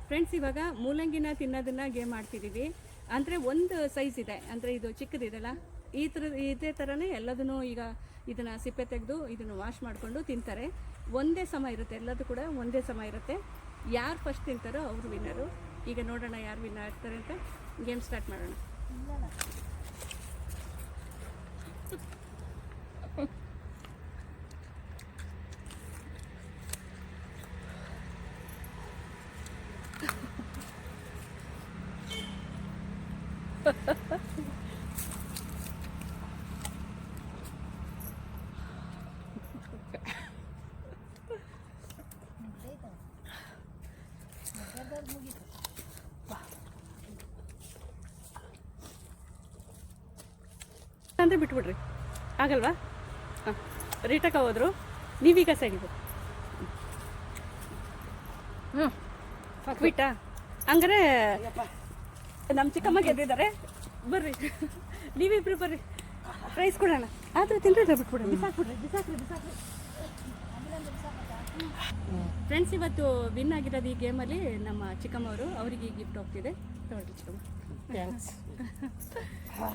Friends, ಇವಾಗ ಮೂಲಂಗಿನ ತಿನ್ನೋದನ್ನ game ಮಾಡ್ತಿದ್ದೀವಿ. ಅಂದರೆ ಒಂದು ಸೈಜ್ ಇದೆ, ಅಂದರೆ ಇದು ಚಿಕ್ಕದಿದೆಲ್ಲ, ಇದೇ ಥರನೇ ಎಲ್ಲದನ್ನೂ ಈಗ ಇದನ್ನು ಸಿಪ್ಪೆ ತೆಗೆದು ಇದನ್ನು ವಾಶ್ ಮಾಡಿಕೊಂಡು ತಿಂತಾರೆ. ಒಂದೇ ಸಮ ಇರುತ್ತೆ, ಎಲ್ಲದೂ ಕೂಡ ಒಂದೇ ಸಮ ಇರುತ್ತೆ. ಯಾರು ಫಸ್ಟ್ ತಿಂತಾರೋ ಅವರು ವಿನ್ನರು. ಈಗ ನೋಡೋಣ ಯಾರು ವಿನ್ ಆಗ್ತಾರೆ ಅಂತ. ಗೇಮ್ ಸ್ಟಾರ್ಟ್ ಮಾಡೋಣ. ಅಂದರೆ ಬಿಟ್ಬಿಡ್ರಿ, ಆಗಲ್ವಾ? ಹಾಂ, ರೀಟಕ್ಕ ಹೋದ್ರು, ನೀವೀಗ ಸೈಡಿಗೆ ಬಿಟ್ಟಾ? ಹಂಗಾರೆ ನಮ್ಮ ಚಿಕ್ಕಮ್ಮ ಗೆದ್ದಿದ್ದಾರೆ. ಬರ್ರಿ, ನೀವಿಬ್ರು ಬರ್ರಿ, ಪ್ರೈಸ್ ಕೊಡೋಣ. ಆದರೂ ತಿಂದ್ರೆ ಬಿಟ್ಬಿಡೋಣ, ಬಿಸಾಕ್ರಿ. ಫ್ರೆಂಡ್ಸ್, ಇವತ್ತು ವಿನ್ ಆಗಿರೋದು ಈ ಗೇಮಲ್ಲಿ ನಮ್ಮ ಚಿಕ್ಕಮ್ಮವರು. ಅವರಿಗೆ ಗಿಫ್ಟ್ ಹೋಗ್ತಿದೆ. ತಗೊಳ್ಳಿ ಚಿಕ್ಕಮ್ಮ. ಥ್ಯಾಂಕ್ಸ್.